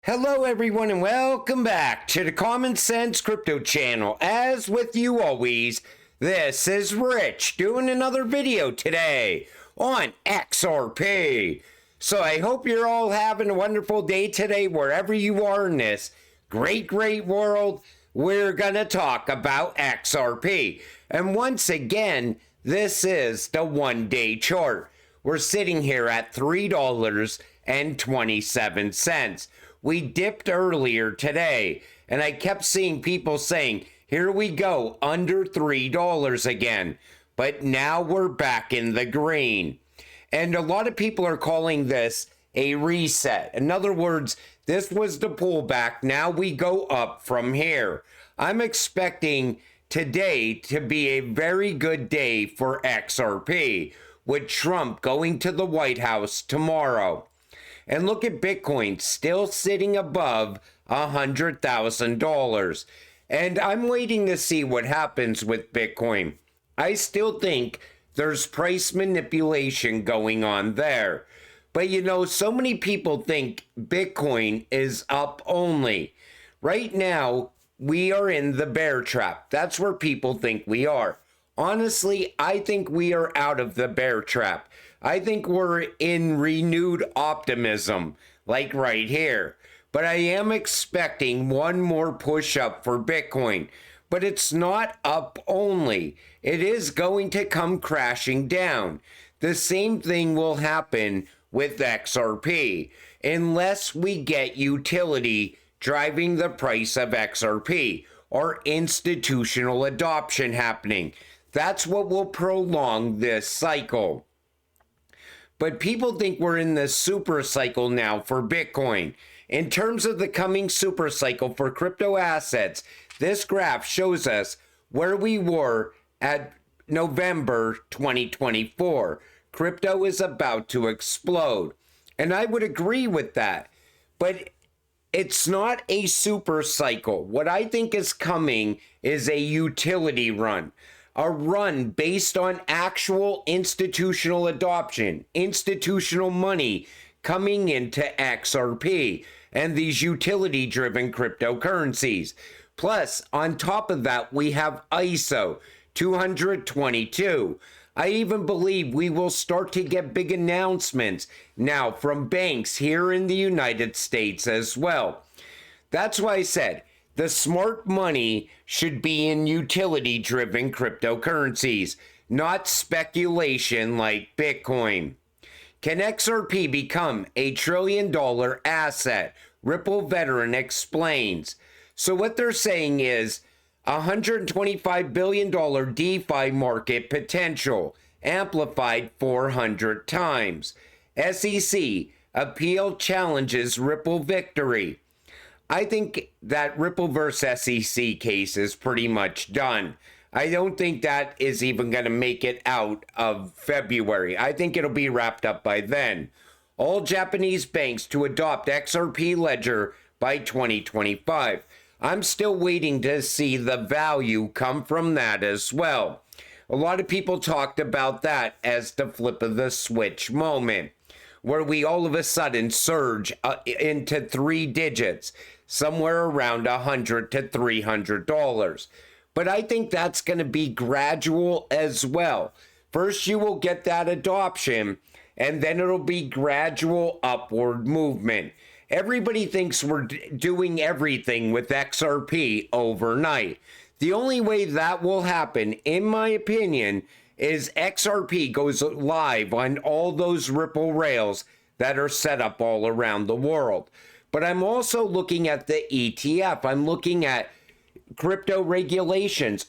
Hello everyone and welcome back to the Common Sense Crypto channel. As with you always, this is Rich doing another video today on XRP. So I hope you're all having a wonderful day today wherever you are in this great world. We're gonna talk about XRP. And once again, this is the 1-day chart. We're sitting here at $3.27. We dipped earlier today, and I kept seeing people saying, here we go, under $3 again. But now we're back in the green. And a lot of people are calling this a reset. In other words, this was the pullback. Now we go up from here. I'm expecting today to be a very good day for XRP, with Trump going to the White House tomorrow. And look at Bitcoin, still sitting above $100,000. And I'm waiting to see what happens with Bitcoin. I still think there's price manipulation going on there. But you know, so many people think Bitcoin is up only. Right now, we are in the bear trap. That's where people think we are. Honestly, I think we are out of the bear trap. I think we're in renewed optimism, like right here. But I am expecting one more push up for Bitcoin. But it's not up only. It is going to come crashing down. The same thing will happen with XRP, unless we get utility driving the price of XRP or institutional adoption happening. That's what will prolong this cycle. But people think we're in the super cycle now for Bitcoin. In terms of the coming super cycle for crypto assets, this graph shows us where we were at November 2024. Crypto is about to explode. And I would agree with that. But it's not a super cycle. What I think is coming is a utility run. A run based on actual institutional adoption, institutional money coming into XRP and these utility-driven cryptocurrencies. Plus, on top of that, we have ISO 222. I even believe we will start to get big announcements now from banks here in the United States as well. That's why I said, the smart money should be in utility-driven cryptocurrencies, not speculation like Bitcoin. Can XRP become a $1 trillion asset? Ripple veteran explains. So what they're saying is $125 billion DeFi market potential, amplified 400 times. SEC appeal challenges Ripple victory. I think that Ripple versus SEC case is pretty much done. I don't think that is even going to make it out of February. I think it'll be wrapped up by then. All Japanese banks to adopt XRP Ledger by 2025. I'm still waiting to see the value come from that as well. A lot of people talked about that as the flip of the switch moment, where we all of a sudden surge into 3 digits, somewhere around $100 to $300. But I think that's going to be gradual as well. First, you will get that adoption, and then it'll be gradual upward movement. Everybody thinks we're doing everything with XRP overnight. The only way that will happen, in my opinion, is XRP goes live on all those Ripple rails that are set up all around the world. But I'm also looking at the ETF. I'm looking at crypto regulations.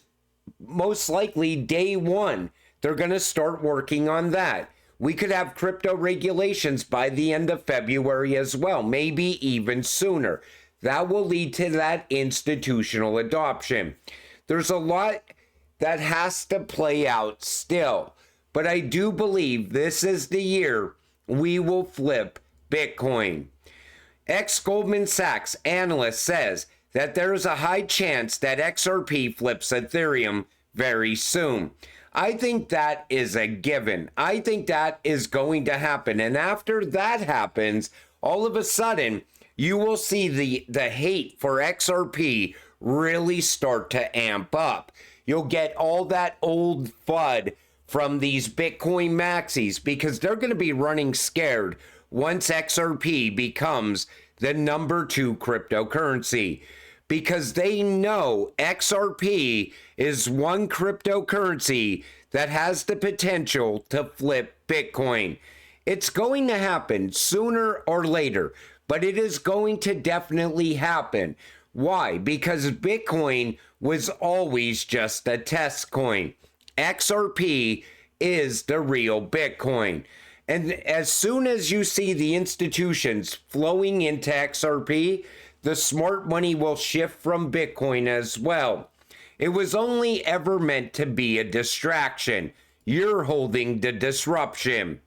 Most likely day one, they're going to start working on that. We could have crypto regulations by the end of February as well, maybe even sooner. That will lead to that institutional adoption. There's a lot that has to play out still, but I do believe this is the year we will flip Bitcoin. Ex-Goldman Sachs analyst says that there is a high chance that XRP flips Ethereum very soon. I think that is a given. I think that is going to happen. And after that happens, all of a sudden, you will see the hate for XRP really start to amp up. You'll get all that old FUD from these Bitcoin maxis because they're going to be running scared once XRP becomes the #2 cryptocurrency, because they know XRP is one cryptocurrency that has the potential to flip Bitcoin. It's going to happen sooner or later, but it is going to definitely happen. Why? Because Bitcoin was always just a test coin. XRP is the real Bitcoin. And as soon as you see the institutions flowing into XRP, the smart money will shift from Bitcoin as well. It was only ever meant to be a distraction. You're holding the disruption.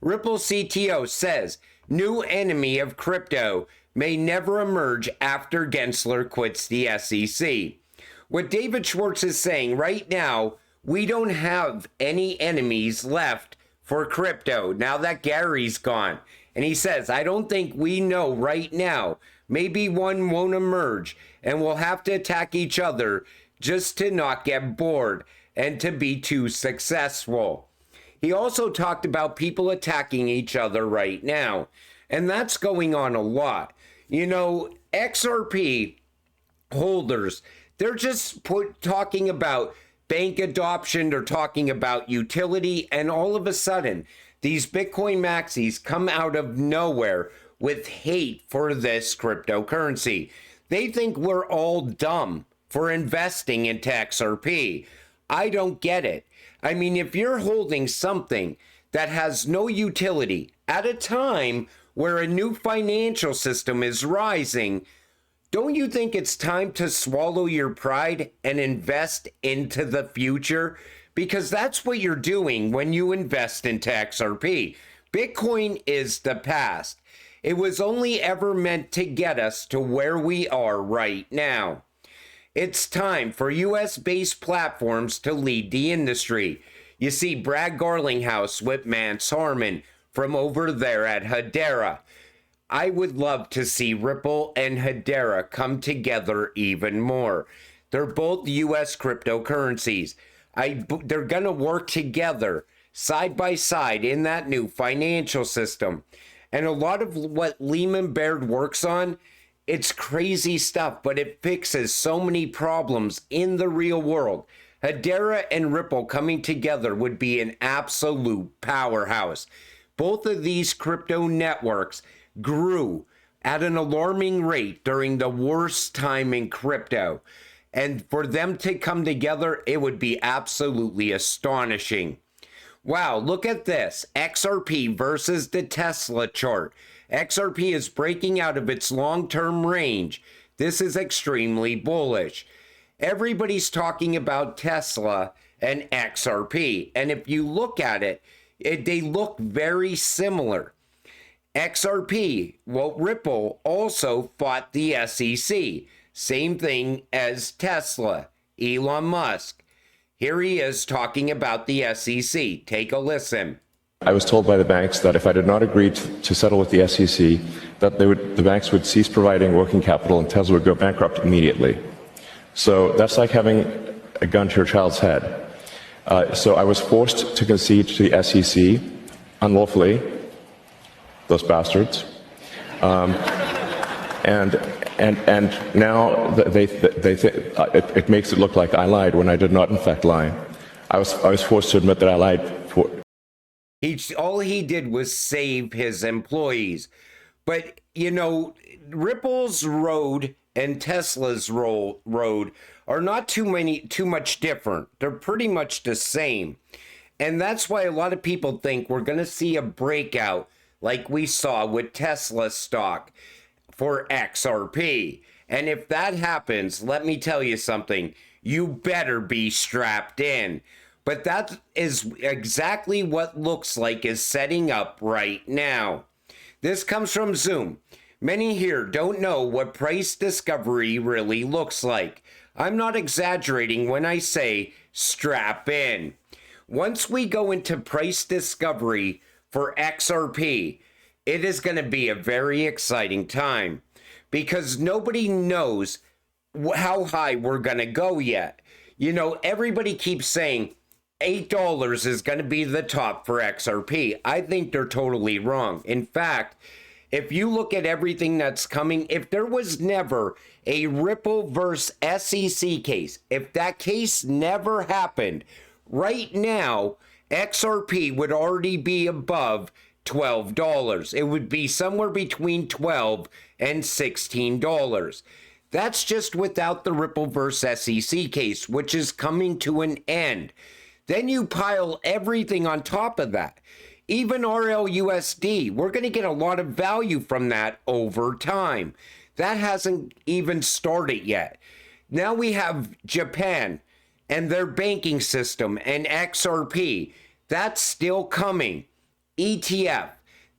Ripple CTO says, new enemy of crypto may never emerge after Gensler quits the SEC. What David Schwartz is saying right now, we don't have any enemies left for crypto now that Gary's gone. And he says, I don't think we know right now. Maybe one won't emerge and we'll have to attack each other just to not get bored and to be too successful. He also talked about people attacking each other right now. And that's going on a lot. You know, XRP holders, they're just talking about bank adoption, they're talking about utility, and all of a sudden, these Bitcoin maxis come out of nowhere with hate for this cryptocurrency. They think we're all dumb for investing into XRP. I don't get it. I mean, if you're holding something that has no utility at a time where a new financial system is rising, don't you think it's time to swallow your pride and invest into the future? Because that's what you're doing when you invest into XRP. Bitcoin is the past. It was only ever meant to get us to where we are right now. It's time for US-based platforms to lead the industry. You see Brad Garlinghouse with Mance Harmon from over there at Hedera. I would love to see Ripple and Hedera come together even more. They're both US cryptocurrencies. They're going to work together side by side in that new financial system. And a lot of what Lehman Baird works on, it's crazy stuff, but it fixes so many problems in the real world. Hedera and Ripple coming together would be an absolute powerhouse. Both of these crypto networks grew at an alarming rate during the worst time in crypto. And for them to come together, it would be absolutely astonishing. Wow, look at this. XRP versus the Tesla chart. XRP is breaking out of its long-term range. This is extremely bullish. Everybody's talking about Tesla and XRP. And if you look at it, they look very similar. XRP, well, Ripple also fought the SEC. Same thing as Tesla, Elon Musk. Here he is talking about the SEC. Take a listen. I was told by the banks that if I did not agree to settle with the SEC, that the banks would cease providing working capital and Tesla would go bankrupt immediately. So that's like having a gun to your child's head. So I was forced to concede to the SEC unlawfully, those bastards. And now it makes it look like I lied when I did not in fact lie. I was forced to admit that I lied. All he did was save his employees. But, you know, Ripple's road and Tesla's road are not too much different. They're pretty much the same. And that's why a lot of people think we're going to see a breakout like we saw with Tesla stock for XRP. And if that happens, let me tell you something, you better be strapped in. But that is exactly what looks like is setting up right now. This comes from Zoom. Many here don't know what price discovery really looks like. I'm not exaggerating when I say strap in. Once we go into price discovery for XRP, it is going to be a very exciting time because nobody knows how high we're going to go yet. You know, everybody keeps saying $8 is going to be the top for XRP. I think they're totally wrong. In fact, if you look at everything that's coming, if there was never a Ripple versus SEC case, if that case never happened, right now, XRP would already be above $12. It would be somewhere between $12 and $16. That's just without the Ripple versus SEC case, which is coming to an end. Then you pile everything on top of that. Even RLUSD, we're going to get a lot of value from that over time. That hasn't even started yet. Now we have Japan and their banking system and XRP. That's still coming. ETF,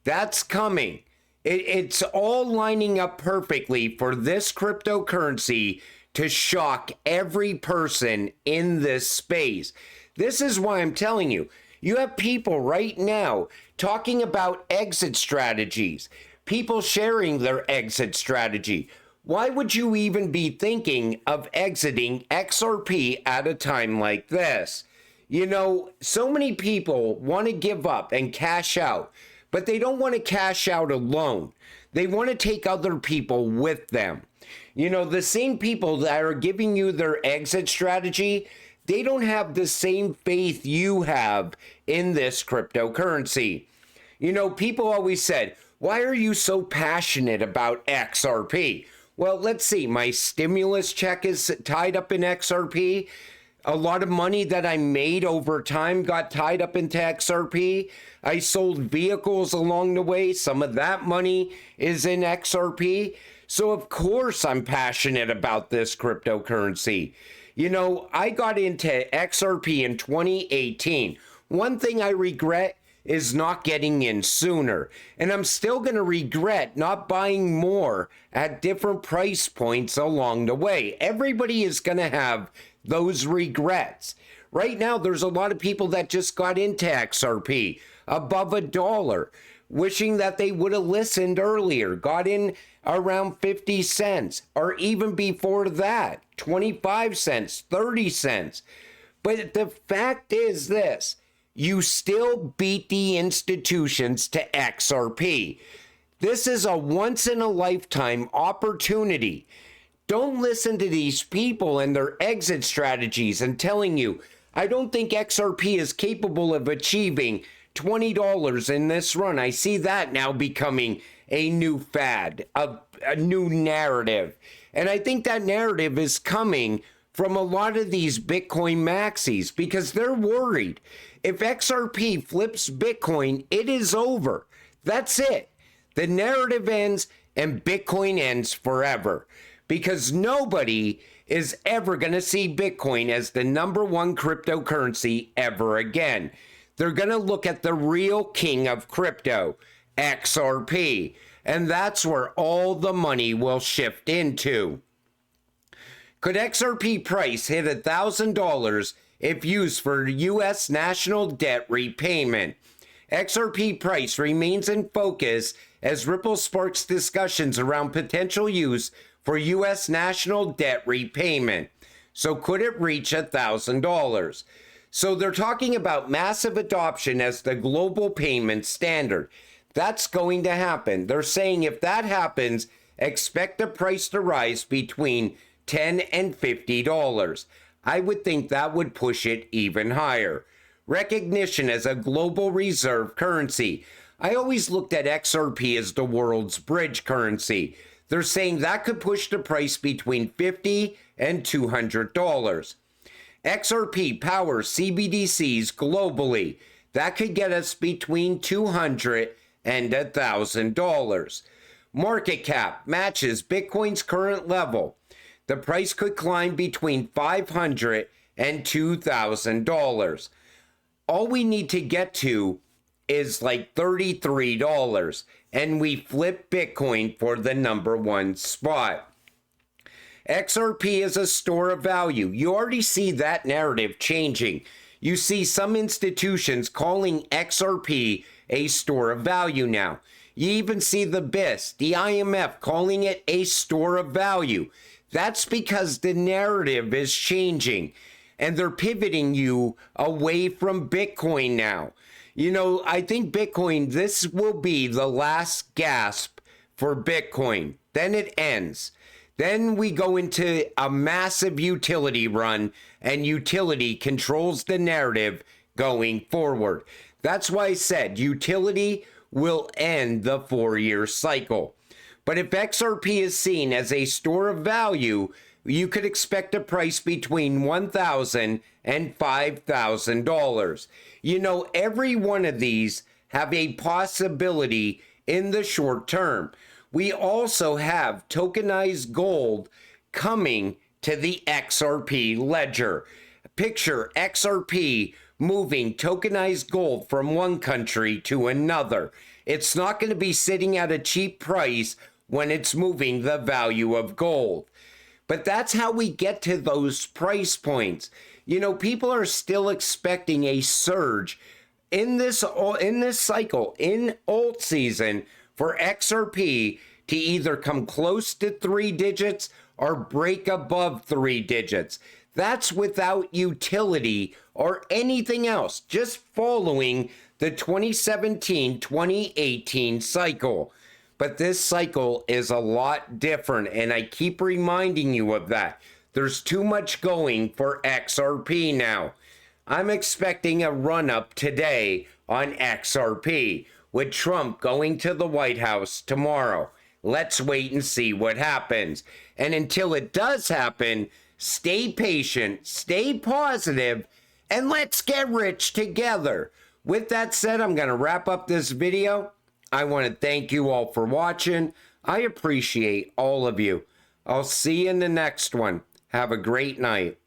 that's coming. It's all lining up perfectly for this cryptocurrency to shock every person in this space. This is why I'm telling you, you have people right now talking about exit strategies, people sharing their exit strategy. Why would you even be thinking of exiting XRP at a time like this? You know, so many people want to give up and cash out, but they don't want to cash out alone. They want to take other people with them. You know, the same people that are giving you their exit strategy, they don't have the same faith you have in this cryptocurrency. You know, people always said, why are you so passionate about XRP? Well, let's see, my stimulus check is tied up in XRP. A lot of money that I made over time got tied up into XRP. I sold vehicles along the way. Some of that money is in XRP. So of course I'm passionate about this cryptocurrency. You know, I got into XRP in 2018. One thing I regret is not getting in sooner. And I'm still going to regret not buying more at different price points along the way. Everybody is going to have those regrets. Right now, there's a lot of people that just got into XRP above $1, wishing that they would have listened earlier, got in around 50 cents, or even before that, 25 cents, 30 cents. But the fact is this, you still beat the institutions to XRP. This is a once-in-a-lifetime opportunity. Don't listen to these people and their exit strategies and telling you, I don't think XRP is capable of achieving $20 in this run. I see that now becoming a new fad, a new narrative. And I think that narrative is coming from a lot of these Bitcoin maxis because they're worried. If XRP flips Bitcoin, it is over. That's it. The narrative ends and Bitcoin ends forever. Because nobody is ever going to see Bitcoin as the #1 cryptocurrency ever again. They're going to look at the real king of crypto, XRP, and that's where all the money will shift into. Could XRP price hit $1,000 if used for U.S. national debt repayment? XRP price remains in focus as Ripple sparks discussions around potential use for U.S. national debt repayment. So could it reach $1,000? So they're talking about massive adoption as the global payment standard. That's going to happen. They're saying if that happens, expect the price to rise between $10 and $50. I would think that would push it even higher. Recognition as a global reserve currency. I always looked at XRP as the world's bridge currency. They're saying that could push the price between $50 and $200. XRP powers CBDCs globally. That could get us between $200 and $1,000. Market cap matches Bitcoin's current level. The price could climb between $500 and $2,000. All we need to get to is like $33, and we flip Bitcoin for the #1 spot. XRP is a store of value. You already see that narrative changing. You see some institutions calling XRP a store of value now. You even see the BIS, the IMF calling it a store of value. That's because the narrative is changing and they're pivoting you away from Bitcoin now. You know, I think Bitcoin, this will be the last gasp for Bitcoin. Then it ends. Then we go into a massive utility run, and utility controls the narrative going forward. That's why I said utility will end the 4-year cycle. But if XRP is seen as a store of value, you could expect a price between $1,000 and $5,000. You know, every one of these have a possibility in the short term. We also have tokenized gold coming to the XRP ledger. Picture XRP moving tokenized gold from one country to another. It's not going to be sitting at a cheap price when it's moving the value of gold. But that's how we get to those price points. You know, people are still expecting a surge in this cycle, in alt season, for XRP to either come close to 3 digits or break above 3 digits. That's without utility or anything else, just following the 2017-2018 cycle. But this cycle is a lot different, and I keep reminding you of that. There's too much going for XRP now. I'm expecting a run-up today on XRP, with Trump going to the White House tomorrow. Let's wait and see what happens. And until it does happen, stay patient, stay positive, and let's get rich together. With that said, I'm going to wrap up this video. I want to thank you all for watching. I appreciate all of you. I'll see you in the next one. Have a great night.